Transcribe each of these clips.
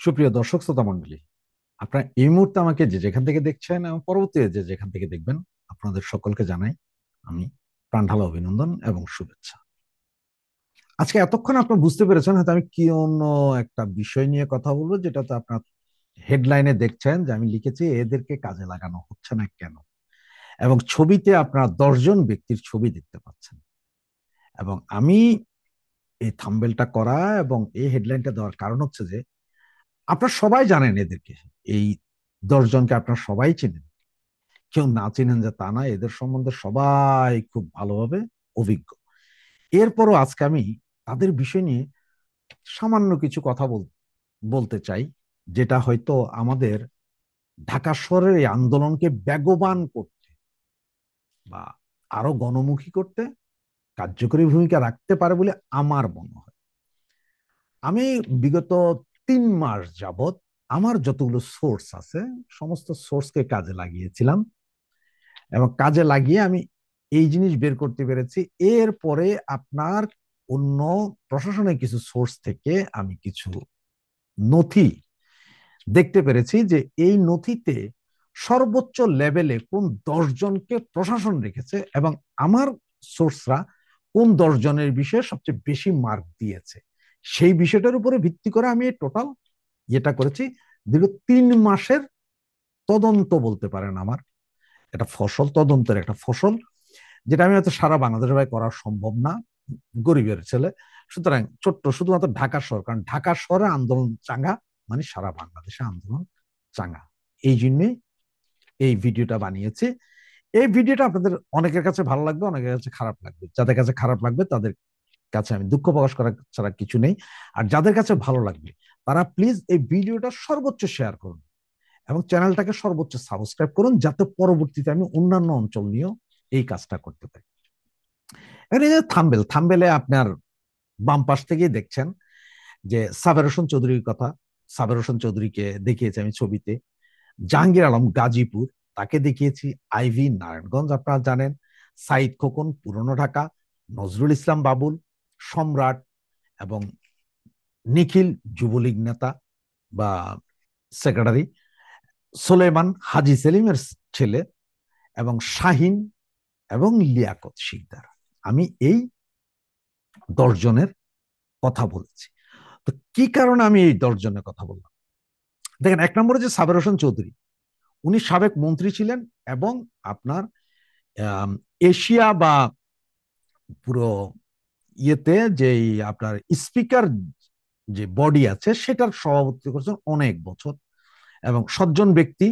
সুপ্রিয় দর্শক শ্রোতা মণ্ডলী, আপনারা এই মুহূর্তে আমাকে যে যেখান থেকে দেখছেন এবং পরবর্তীতে যে যেখান থেকে দেখবেন, আপনাদের সকলকে জানাই আমি প্রাণঢালা অভিনন্দন এবং শুভেচ্ছা। আজকে এতক্ষণ আপনারা বুঝতে পেরেছেন হয়তো আমি কি অন্য একটা বিষয় নিয়ে কথা বলবো, যেটাতে আপনার হেডলাইনে দেখছেন যে আমি লিখেছি এদেরকে কাজে লাগানো হচ্ছে না কেন, এবং ছবিতে আপনারা 10 জন ব্যক্তির ছবি দেখতে পাচ্ছেন। এবং আমি এই থাম্বেলটা করা এবং এই হেডলাইনটা দেওয়ার কারণ হচ্ছে যে আপনারা সবাই জানেন এদেরকে, এই 10 জনকে আপনারা সবাই চিনেন। কেউ না চিনেন যে তা না, এদের সম্বন্ধে সবাই খুব ভালোভাবে অভিজ্ঞ। এরপরও আজকে আমি তাদের বিষয় নিয়ে সামান্য কিছু কথা বলতে চাই, যেটা হয়তো আমাদের ঢাকা শহরের এই আন্দোলনকে বেগবান করতে বা আরো গণমুখী করতে কার্যকরী ভূমিকা রাখতে পারে বলে আমার মনে হয়। আমি বিগত 3 মাস যাবত আমার যতগুলো সোর্স আছে সমস্ত সোর্সকে কাজে লাগিয়েছিলাম, এবং কাজে লাগিয়ে আমি এই জিনিস বের করতে পেরেছি। এরপরে আপনার অন্য প্রশাসনের কিছু সোর্স থেকে আমি কিছু নথি দেখতে পেরেছি যে এই নথিতে সর্বোচ্চ লেভেলে কোন 10 জনকে প্রশাসন রেখেছে, এবং আমার সোর্সরা কোন 10 জনের বিষয়ে সবচেয়ে বেশি মার্ক দিয়েছে, সেই বিষয়টার উপরে ভিত্তি করে আমি টোটাল এটা করেছি। দীর্ঘ 3 মাসের তদন্ত বলতে পারেন আমার, এটা ফসল, তদন্তের একটা ফসল, যেটা আমি হয়তো সারা বাংলাদেশ ভাই করা সম্ভব না, গরিবের ছেলে। সুতরাং ছোট্ট শুধুমাত্র ঢাকা শহর, কারণ ঢাকা শহরে আন্দোলন চাঙ্গা মানে সারা বাংলাদেশে আন্দোলন চাঙ্গা। এই জন্যই এই ভিডিওটা বানিয়েছি। এই ভিডিওটা আপনাদের অনেকের কাছে ভালো লাগবে, অনেকের কাছে খারাপ লাগবে। যাদের কাছে খারাপ লাগবে তাদের কাছে আমি দুঃখ প্রকাশ করা ছাড়া কিছু নেই। আর যাদের কাছে ভালো লাগবে তারা প্লিজ এই ভিডিওটা সর্বোচ্চ শেয়ার করুন এবং চ্যানেলটাকে সর্বোচ্চ সাবস্ক্রাইব করুন, যাতে পরবর্তীতে আমি অন্যান্য অঞ্চল নিয়েও এই কাজটা করতে পারি। এখানে যে থাম্বেলে আপনার বাম পাশ থেকেই দেখছেন যে সাবের হোসেন চৌধুরীর কথা। সাবের হোসেন চৌধুরীকে দেখিয়েছি আমি ছবিতে। জাহাঙ্গীর আলম গাজীপুর, তাকে দেখিয়েছি। আইভি নারায়ণগঞ্জ আপনারা জানেন। সাইদ খোকন পুরনো ঢাকা, নজরুল ইসলাম বাবুল, সম্রাট এবং নিখিল যুবলীগ নেতা বা সেক্রেটারি, সোলেমান হাজি সেলিমের ছেলে, এবং শাহিন এবং লিয়াকত শিকদার। আমি এই 10 জনের কথা বলেছি। তো কি কারণে আমি এই 10 জনের কথা বললাম? দেখেন, এক নম্বরে যে সাবের হোসেন চৌধুরী, উনি সাবেক মন্ত্রী ছিলেন এবং আপনার এশিয়া বা পুরো ইয়েতে যে আপনার স্পিকার যে বডি আছে সেটার সভাপতি করছেন অনেক বছর, এবং সজ্জন ব্যক্তি,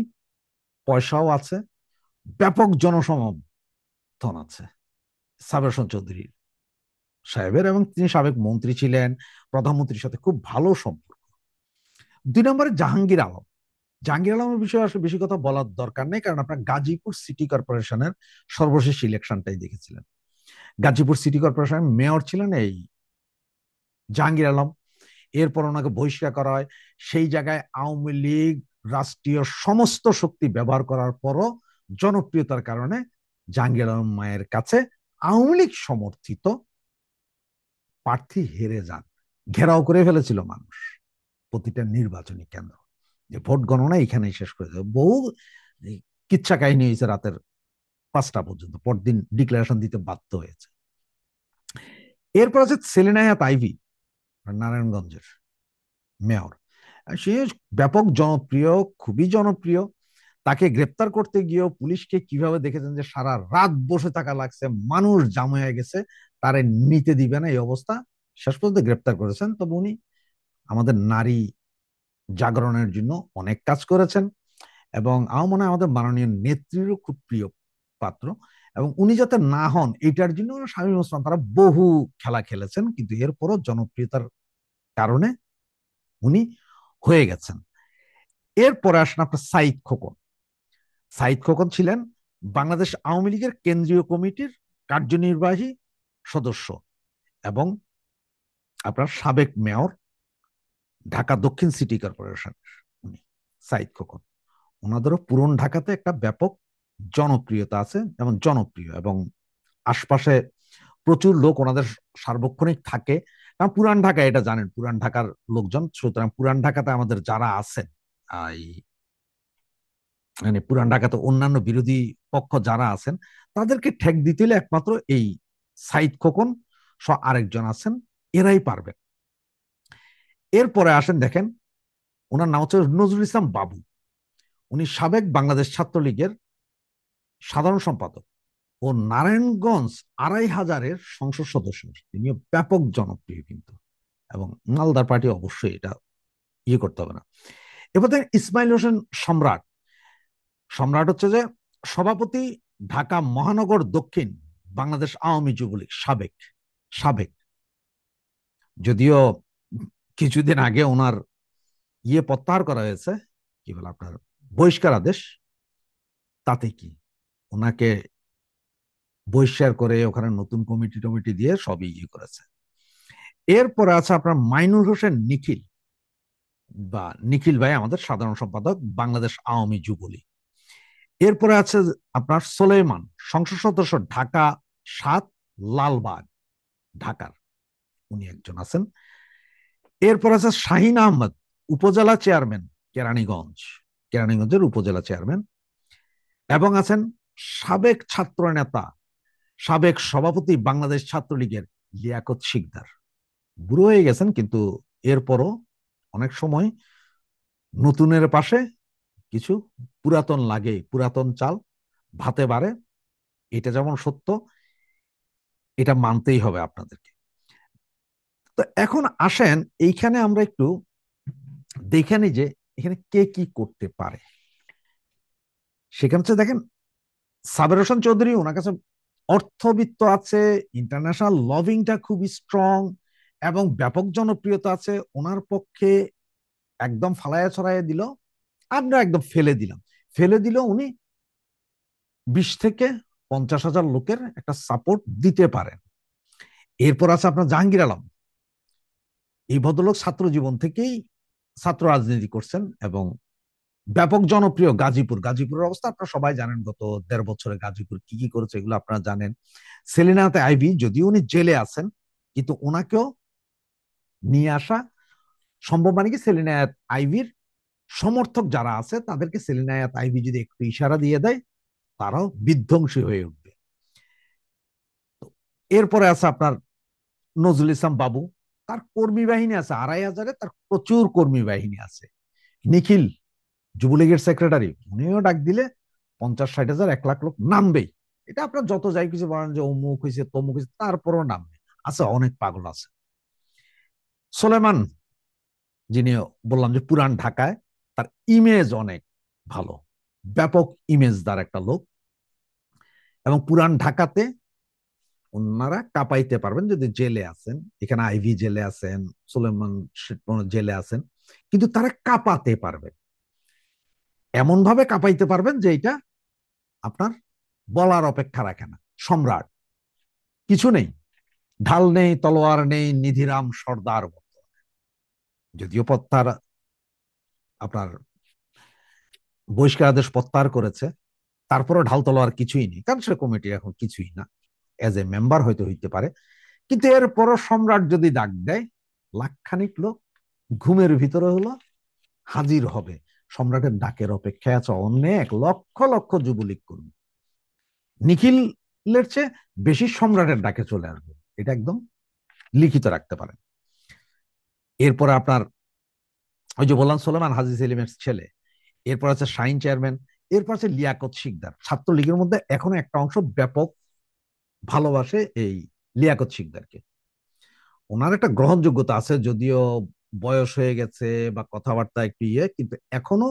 পয়সাও আছে, ব্যাপক জনসমর্থন আছে সাবের হোসেন চৌধুরী সাহেবের, এবং তিনি সাবেক মন্ত্রী ছিলেন, প্রধানমন্ত্রীর সাথে খুব ভালো সম্পর্ক। 2 নম্বরে জাহাঙ্গীর আলম। জাহাঙ্গীর আলমের বিষয়ে আসলে বেশি কথা বলার দরকার নেই, কারণ আপনার গাজীপুর সিটি কর্পোরেশনের সর্বশেষ ইলেকশনটাই দেখেছিলেন। গাজীপুর সিটি কর্পোরেশনের মেয়র ছিলেন এই জাহাঙ্গীর আলম। এরপর ওনাকে বহিষ্কার করা হয়। সেই জায়গায় আওয়ামী লীগ রাষ্ট্রীয় সমস্ত শক্তি ব্যবহার করার পরও জনপ্রিয়তার কারণে জাহাঙ্গীর আলম মায়ের কাছে আওয়ামী লীগ সমর্থিত প্রার্থী হেরে যান। ঘেরাও করে ফেলেছিল মানুষ প্রতিটা নির্বাচনী কেন্দ্র, যে ভোট গণনা এখানেই শেষ করে দেবে। বহু কিচ্ছা কাহিনী হয়েছে রাতের 5টা পর্যন্ত, পরদিন ডিক্লারেশন দিতে বাধ্য হয়েছে। এরপর আছে সেলিনা হায়াৎ আইভী, নারায়ণগঞ্জের মেয়র। সে ব্যাপক জনপ্রিয়, খুবই জনপ্রিয়। তাকে গ্রেপ্তার করতে গিয়েও পুলিশকে কিভাবে দেখেছেন যে সারা রাত বসে থাকা লাগছে, মানুষ জাম হয়ে গেছে, তারে নিতে দিবে না এই অবস্থা। শেষ পর্যন্ত গ্রেপ্তার করেছেন। তবে উনি আমাদের নারী জাগরণের জন্য অনেক কাজ করেছেন, এবং আমার মনে হয় আমাদের মাননীয় নেত্রীরও খুব প্রিয় পাত্র। এবং উনি যাতে না হন এটার জন্য শামীম ওসমান তারা বহু খেলা খেলেছেন, কিন্তু এরপরও জনপ্রিয়তার কারণে উনি হয়ে গেছেন। এরপরে আসেন আপনার সাইদ খোকন। সাইদ খোকন ছিলেন বাংলাদেশ আওয়ামী লীগের কেন্দ্রীয় কমিটির কার্যনির্বাহী সদস্য এবং আপনার সাবেক মেয়র, ঢাকা দক্ষিণ সিটি কর্পোরেশন। উনি সাইদ খোকন, ওনাদেরও পুরন ঢাকাতে একটা ব্যাপক জনপ্রিয়তা আছে এবং জনপ্রিয়, এবং আশপাশে প্রচুর লোক ওনাদের সার্বক্ষণিক থাকে। কারণ পুরান ঢাকা এটা জানেন, পুরান ঢাকার লোকজন, সুতরাং পুরান ঢাকাতে আমাদের যারা আছেন, এই মানে পুরান ঢাকাতে অন্যান্য বিরোধী পক্ষ যারা আছেন, তাদেরকে ঠেক দিতে হলে একমাত্র এই সাইদ খোকন আরেকজন আছেন, এরাই পারবেন। এরপরে আসেন, দেখেন ওনার নাম হচ্ছে নজরুল ইসলাম বাবু। উনি সাবেক বাংলাদেশ ছাত্রলীগের সাধারণ সম্পাদক ও নারায়ণগঞ্জ ২৫০০-এর সংসদ সদস্য। তিনি ব্যাপক জনপ্রিয় কিন্তু, এবং মালদার পার্টি অবশ্যই এটা ইয়ে করতে হবে না। এবার দেখেন ইসমাইল হোসেন সম্রাট। সম্রাট হচ্ছে যে সভাপতি, ঢাকা মহানগর দক্ষিণ বাংলাদেশ আওয়ামী যুবলীগ, সাবেক সাবেক যদিও কিছুদিন আগে ওনার ইয়ে প্রত্যাহার করা হয়েছে, কি বলে আপনার বহিষ্কার আদেশ, তাতে কি ওনাকে বহিষ্কার করে ওখানে নতুন কমিটি টমিটি দিয়ে সবই ইয়ে করেছে। এরপরে আছে আপনার মাইনুর হোসেন নিখিল, বা নিখিল ভাই আমাদের সাধারণ সম্পাদক বাংলাদেশ আওয়ামী যুবলীগ। এরপরে আছে আপনার সোলেমান, সংসদ সদস্য ঢাকা ৭, লালবাগ, ঢাকার, উনি একজন আছেন। এরপর আছে শাহিন আহমদ, উপজেলা চেয়ারম্যান কেরানীগঞ্জ, কেরানীগঞ্জের উপজেলা চেয়ারম্যান। এবং আছেন সাবেক ছাত্র নেতা, সাবেক সভাপতি বাংলাদেশ ছাত্রলীগের লিয়াকত শিকদার। বুড়ো হয়ে গেছেন, কিন্তু এরপরও অনেক সময় নতুনের পাশে কিছু পুরাতন লাগে, পুরাতন চাল ভাতে বাড়ে, এটা যেমন সত্য, এটা মানতেই হবে আপনাদেরকে। তো এখন আসেন এইখানে আমরা একটু দেখে নিই যে এখানে কে কি করতে পারে। সেখানে হচ্ছে দেখেন সাবের হোসেন চৌধুরী, ওনার কাছে অর্থবিত্ত আছে, ইন্টারন্যাশনাল লভিংটা খুব স্ট্রং এবং ব্যাপক জনপ্রিয়তা আছে। ওনার পক্ষে একদম ফালাইয়া ছড়াইয়া দিল, আমরা একদম ফেলে দিলাম, ফেলে দিল, উনি ২০ থেকে ৫০ হাজার লোকের একটা সাপোর্ট দিতে পারেন। এরপর আছে আপনার জাহাঙ্গীর আলম। এই ভদ্রলোক ছাত্র জীবন থেকেই ছাত্র রাজনীতি করছেন এবং ব্যাপক জনপ্রিয়। গাজীপুরের অবস্থা আপনারা সবাই জানেন, গত ১.৫ বছরে গাজীপুর কি কি করেছে এগুলো আপনারা জানেন। সেলিনাতে আইভি, যদিও উনি জেলে আছেন, কিন্তু ওনাকেও নিয়ে আসা সম্ভব। মানে কি, সেলিনায়াত আইভির সমর্থক যারা আছে তাদেরকে সেলিনায়াত আইভি যদি একটু ইশারা দিয়ে দেয়, তারাও বিধ্বংসী হয়ে উঠবে। এরপরে আছে আপনার নজরুল ইসলাম বাবু, তার কর্মী বাহিনী আছে ২৫০০-এ, তার প্রচুর কর্মী বাহিনী আছে। নিখিল যুবলীগের সেক্রেটারি, উনিও ডাক দিলে ৫০-৬০ হাজার, ১ লাখ লোক নামবেই। এটা আপনার যত যাই কিছু বলেন যে অমুক হয়েছে তমুক হয়েছে, তারপরও নামবে। আছে অনেক পাগল আছে। সোলেমান, যিনি বললাম যে পুরান ঢাকায় তার ইমেজ অনেক ভালো, ব্যাপক ইমেজদার একটা লোক, এবং পুরান ঢাকাতে ওনারা কাঁপাইতে পারবেন। যদি জেলে আছেন, এখানে আইভি জেলে আছেন, সুলেমান জেলে আছেন, কিন্তু তারা কাঁপাতে পারবেন, এমন ভাবে কাঁপাইতে পারবেন যে এটা আপনার বলার অপেক্ষা রাখে না। সম্রাট, কিছু নেই, ঢাল নেই, তলোয়ার নেই, নিধিরাম সর্দার মতো। যদিও প্রত্যাহার, আপনার বহিষ্কার আদেশ প্রত্যাহার করেছে, তারপরও ঢাল তলোয়ার কিছুই নেই, কারণ সে কমিটি এখন কিছুই না, এজ এ মেম্বার হয়তো হইতে পারে। কিন্তু এরপরও সম্রাট যদি ডাক দেয়, লাখখানিক লোক ঘুমের ভিতরে হলো হাজির হবে। সম্রাটের ডাকের অপেক্ষায় আছে অনেক লক্ষ লক্ষ যুবলীগ কর্মী। নিখিলের চেয়ে বেশি সম্রাটের ডাকে চলে আসবে, এটা একদম লিখিত রাখতে পারেন। এরপরে আপনার ওই যে বললাম সোলেমান হাজি সেলিমের ছেলে, এরপর আছে শাহিন চেয়ারম্যান, এরপর আছে লিয়াকত শিকদার। ছাত্রলীগের মধ্যে এখনো একটা অংশ ব্যাপক ভালোবাসে এই লিয়াকত শিকদারকে। ওনার একটা গ্রহণযোগ্যতা আছে, যদিও বয়স হয়ে গেছে বা কথাবার্তা একটু ইয়ে, কিন্তু এখনো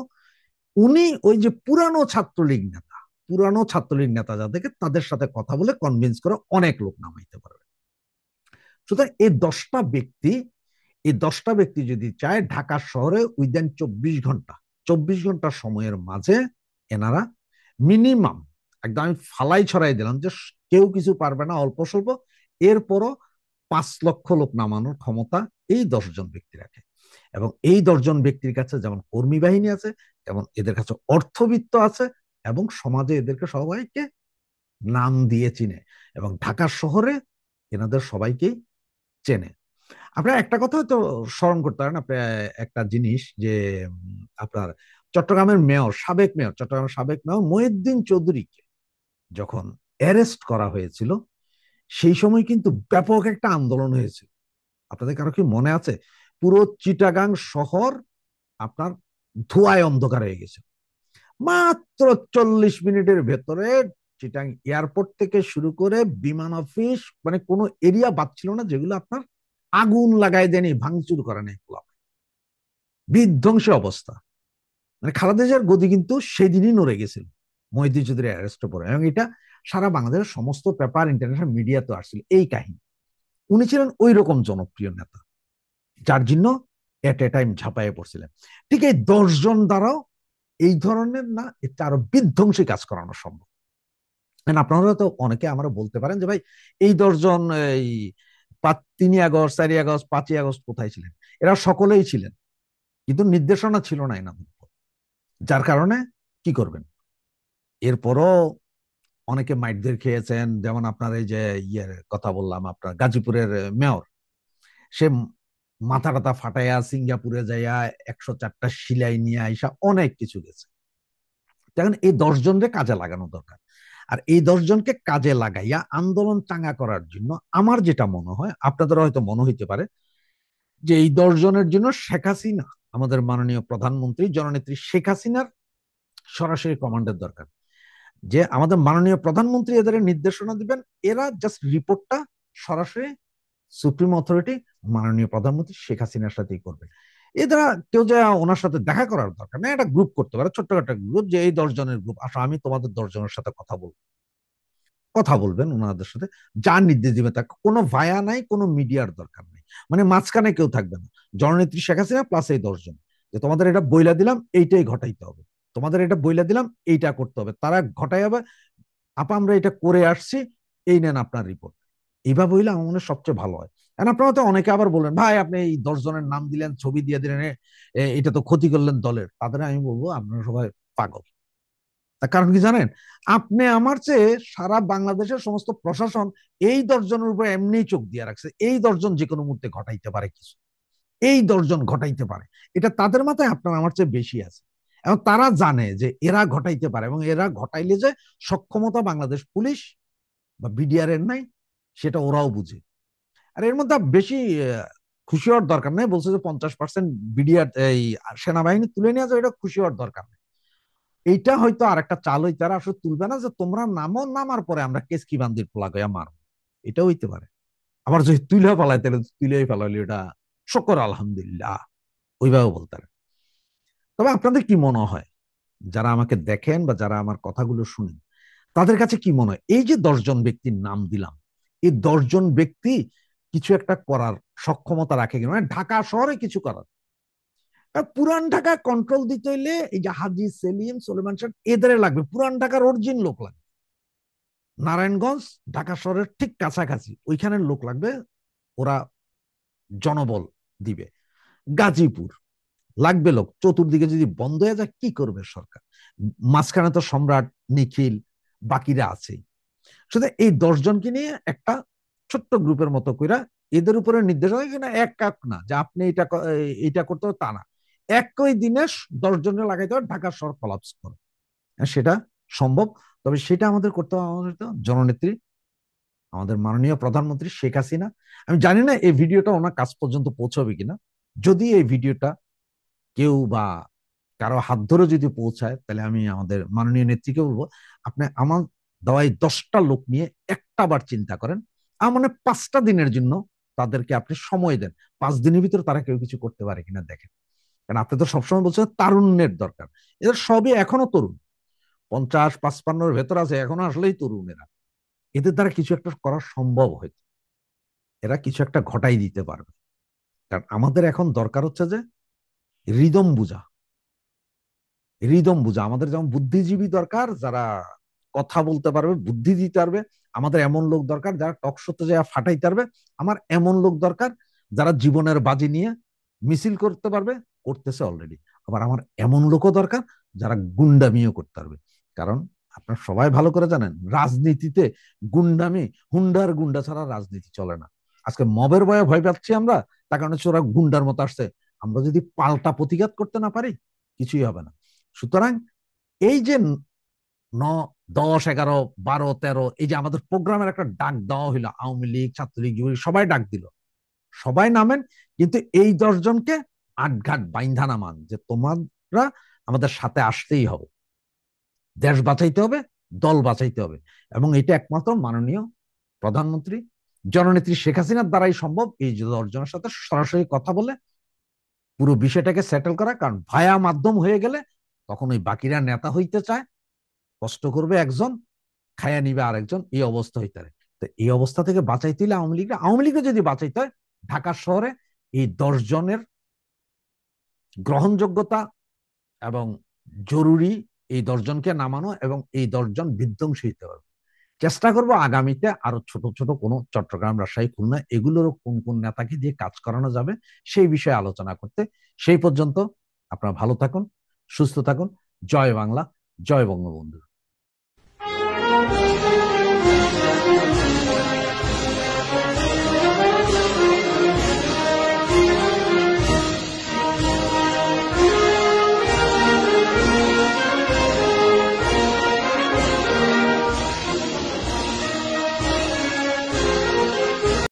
উনি ওই যে পুরানো ছাত্রলীগ নেতা যাদেরকে, তাদের সাথে কথা বলে কনভিন্স করে অনেক লোক নামাইতে পারবে। সুতরাং এই ১০টা ব্যক্তি যদি চায়, ঢাকা শহরে উইদিন ২৪ ঘন্টা সময়ের মাঝে এনারা মিনিমাম, একদম আমি ফালাই ছড়াই দিলাম যে কেউ কিছু পারবে না, অল্প স্বল্প, এরপরও ৫ লক্ষ লোক নামানোর ক্ষমতা এই ১০ জন ব্যক্তি রাখে। এবং এই ১০ জন ব্যক্তির কাছে যেমন কর্মী বাহিনী আছে, যেমন এদের কাছে অর্থবিত্ত আছে, এবং সমাজে এদেরকে সবাইকে নাম দিয়ে চিনে, এবং ঢাকা শহরে এনাদের সবাইকেই চেনে। আপনার একটা কথা তো স্মরণ করতে পারেন, আপনি একটা জিনিস যে আপনার চট্টগ্রামের মেয়র, সাবেক মেয়র, চট্টগ্রামের সাবেক মেয়র মহিউদ্দিন চৌধুরীকে যখন অ্যারেস্ট করা হয়েছিল, সেই সময় কিন্তু ব্যাপক একটা আন্দোলন হয়েছিল। আপনাদের কারো কি মনে আছে? পুরো চিটাগাং শহর আপনার ধোঁয়ায় অন্ধকার হয়ে গেছে। মাত্র 40 মিনিটের ভেতরে চিটাং এয়ারপোর্ট থেকে শুরু করে বিমান অফিস, মানে কোনো এরিয়া বাদ ছিল না যেগুলো আপনার আগুন লাগাই দেয়নি, ভাঙচুর করে নাই, বিধ্বংসী অবস্থা। মানে খালেদা জিয়ার গদি কিন্তু সেদিনই নড়ে গেছিল মহিউদ্দিন চৌধুরী অ্যারেস্টের পরে, এবং এটা সারা বাংলাদেশের সমস্ত পেপার, ইন্টারন্যাশনাল মিডিয়াতে আসছিল এই কাহিনী। উনি ছিলেন ওই রকম জনপ্রিয় নেতা, যার জন্য এট এ টাইম ঝাঁপাইয়ে পড়ছিলেন। ঠিক এই 10 জন দ্বারাও এই ধরনের না, এটা আরো বিধ্বংসী কাজ করানো সম্ভব। আপনারা তো অনেকে আমরা বলতে পারেন যে ভাই এই 10 জন এই 3 আগস্ট, 4 আগস্ট, 5 আগস্ট কোথায় ছিলেন? এরা সকলেই ছিলেন, কিন্তু নির্দেশনা ছিল না এনাদের উপর। যার কারণে কি করবেন? এরপরও অনেকে মাইটদের খেয়েছেন, যেমন আপনার এই যে ইয়ের কথা বললাম, আপনার গাজীপুরের মেয়র, সে মাথা টাথা ফাটাইয়া সিঙ্গাপুরে যাইয়া 104টা সিলাই নিয়ে আইসা অনেক কিছু গেছে। দেখেন, এই 10 জনকে কাজে লাগানো দরকার। আর এই 10 জনকে কাজে লাগাইয়া আন্দোলন চাঙ্গা করার জন্য আমার যেটা মনে হয়, আপনাদের হয়তো মনে হইতে পারে যে এই 10 জনের জন্য শেখ হাসিনা, আমাদের মাননীয় প্রধানমন্ত্রী জননেত্রী শেখ হাসিনার সরাসরি কমান্ডের দরকার, যে আমাদের মাননীয় প্রধানমন্ত্রী এদের নির্দেশনা দিবেন, এরা জাস্ট রিপোর্টটা সরাসরি সুপ্রিম অথরিটি মাননীয় প্রধানমন্ত্রী শেখ হাসিনার সাথেই করবে। এরা কেউ যে ওনার সাথে দেখা করার দরকার না, একটা গ্রুপ করতে পারে, ছোট্ট একটা গ্রুপ, যে এই 10 জনের গ্রুপ, আসো আমি তোমাদের 10 জনের সাথে কথা বলবো। কথা বলবেন ওনাদের সাথে, যা নির্দেশ দিবে তা, কোনো ভায়া নাই, কোনো মিডিয়ার দরকার নেই, মানে মাঝখানে কেউ থাকবে না। জননেত্রী শেখ হাসিনা প্লাস এই 10 জন, যে তোমাদের এটা বইলা দিলাম, এইটাই ঘটাইতে হবে, তোমাদের এটা বইলা দিলাম, এইটা করতে হবে, তারা ঘটাই হবে। আপা আমরা এটা করে আসছি, এই নেন আপনার রিপোর্ট। এইভাবে হইলে আমার মনে হয় সবচেয়ে ভালো হয়। কারণ আপনারা তো অনেকে আবার বললেন, ভাই আপনি এই 10 জনের নাম দিলেন, ছবি দিয়ে দিলেন, এটা তো ক্ষতি করলেন দলের। তাদের আমি বলবো আপনারা সবাই পাগল। তার কারণ কি জানেন? আপনি আমার চেয়ে সারা বাংলাদেশের সমস্ত প্রশাসন এই 10 জনের উপর এমনি চোখ দিয়ে রাখছে, এই 10 জন যে কোনো মুহূর্তে ঘটাইতে পারে কিছু, এই 10 জন ঘটাইতে পারে, এটা তাদের মাথায় আপনার আমার চেয়ে বেশি আছে। এবং তারা জানে যে এরা ঘটাইতে পারে, এবং এরা ঘটাইলে যে সক্ষমতা বাংলাদেশ পুলিশ বা বিডিআর এর নাই, সেটা ওরাও বুঝে। আর এর মধ্যে বেশি খুশি হওয়ার দরকার নেই, বলছে যে 50% বিডিআর এই সেনাবাহিনী তুলে নিয়ে যাবে, এটা খুশি হওয়ার দরকার নেই। এইটা হয়তো আর একটা চাল হইতে পারে, আসলে তুলবে না, যে তোমরা নামো, নামার পরে আমরা কেসকি বান্দির পোলা গয়া মারবো, এটা হইতে পারে। আবার যদি তুলে ফেলায় তাহলে তুলেই ফেলাইলে এটা শকর আলহামদুলিল্লাহ, ওইভাবে বলতে পারে। তবে আপনাদের কি মনে হয়, যারা আমাকে দেখেন বা যারা আমার কথাগুলো শুনেন, তাদের কাছে কি মনে হয় এই যে 10 জন ব্যক্তির নাম দিলাম, এই 10 জন ব্যক্তি কিছু একটা করার সক্ষমতা রাখে কিনা, মানে ঢাকা শহরে কিছু করার? পুরান ঢাকা কন্ট্রোল দিতে হইলে এই যে হাজি সেলিম, সুলেমান শাহ, এদের লাগবে, পুরান ঢাকার অরিজিন লোক লাগবে। নারায়ণগঞ্জ ঢাকা শহরের ঠিক কাছাকাছি ওইখানের লোক লাগবে, ওরা জনবল দিবে। গাজীপুর লাগবে লোক, চতুর্দিকে যদি বন্ধ হয়ে যায় কি করবে সরকার? মাঝখানে তো সম্রাট, নিখিল, বাকিরা আছেই। শুধু এই 10 জনকে নিয়ে একটা ছোট্ট গ্রুপের মতো কইরা এদের উপরে নির্দেশ হয় কিনা, এক কাক না যে আপনি এটা করতে হবে তা না, একই দিনে 10 জনের লাগাইতে হবে, ঢাকা শহর কলাপস করে। সেটা সম্ভব। তবে সেটা আমাদের করতে হবে আমাদের তো জননেত্রী, আমাদের মাননীয় প্রধানমন্ত্রী শেখ হাসিনা। আমি জানি না এই ভিডিওটা ওনার কাছ পর্যন্ত পৌঁছবে কিনা। যদি এই ভিডিওটা কেউ বা কারো হাত ধরে যদি পৌঁছায়, তাহলে আমি আমাদের মাননীয় নেত্রীকে বলবো, আপনি আমার দেওয়াই 10টা লোক নিয়ে একটা বার চিন্তা করেন। আমার মানে 5টা দিনের জন্য তাদেরকে আপনি সময় দেন, 5 দিনের ভিতরে তারা কেউ কিছু করতে পারে কিনা দেখেন। কারণ আপনি তো সবসময় বলছেন তারুণ্যের দরকার, এদের সবই এখনো তরুণ, 50-55-এর ভেতর আছে, এখনো আসলেই তরুণ এরা। এদের দ্বারা কিছু একটা করা সম্ভব হয়তো, এরা কিছু একটা ঘটাই দিতে পারবে। কারণ আমাদের এখন দরকার হচ্ছে যে রিদম বুঝা, রিদম বুঝা। আমাদের যেমন বুদ্ধিজীবী দরকার, যারা কথা বলতে পারবে, বুদ্ধি দিতে পারবে। আমাদের এমন লোক দরকার যারা টক শোতে যায় ফাটাইতে পারবে। আমার এমন লোক দরকার যারা জীবনের বাজি নিয়ে মিছিল করতে পারবে, করতেছে অলরেডি। আবার আমার এমন লোকও দরকার যারা গুন্ডামিও করতে পারবে। কারণ আপনারা সবাই ভালো করে জানেন, রাজনীতিতে গুন্ডামি, হুন্ডার গুন্ডা ছাড়া রাজনীতি চলে না। আজকে মবের ভয়ে ভয় পাচ্ছি আমরা, তার কারণ হচ্ছে ওরা গুন্ডার মতো আসছে। আমরা যদি পাল্টা প্রতিঘাত করতে না পারি, কিছুই হবে না। সুতরাং এই যে 10, 11, 12, 13, এই যে আমাদের প্রোগ্রামের একটা ডাক দেওয়া হইলো, আওয়ামী লীগ, ছাত্রলীগ, যুবলীগ সবাই ডাক দিল, সবাই নামেন, কিন্তু এই 10 জনকে আটঘাট বাইন্ধা নামান যে তোমরা আমাদের সাথে আসতেই হবে, দেশ বাঁচাইতে হবে, দল বাঁচাইতে হবে। এবং এটা একমাত্র মাননীয় প্রধানমন্ত্রী জননেত্রী শেখ হাসিনার দ্বারাই সম্ভব, এই 10 জনের সাথে সরাসরি কথা বলে পুরো বিষয়টাকে সেটেল করা। কারণ ভায়া মাধ্যম হয়ে গেলে তখন ওই বাকিরা নেতা হইতে চায়, কষ্ট করবে একজন, খায়া নিবে আরেকজন, এই অবস্থা হইতে পারে। তো এই অবস্থা থেকে বাঁচাইতে হলে আওয়ামী লীগকে যদি বাঁচাইতে হয়, ঢাকা শহরে এই 10 জনের গ্রহণযোগ্যতা এবং জরুরি, এই 10 জনকে নামানো এবং এই 10 জন বিধ্বংসী হইতে হবে। চেষ্টা করব আগামীতে আরো ছোট ছোট কোনো চট্টগ্রাম, রাজশাহী, খুলনা এগুলোরও কোন কোন নেতাকে দিয়ে কাজ করানো যাবে সেই বিষয়ে আলোচনা করতে। সেই পর্যন্ত আপনারা ভালো থাকুন, সুস্থ থাকুন। জয় বাংলা, জয় বঙ্গবন্ধু।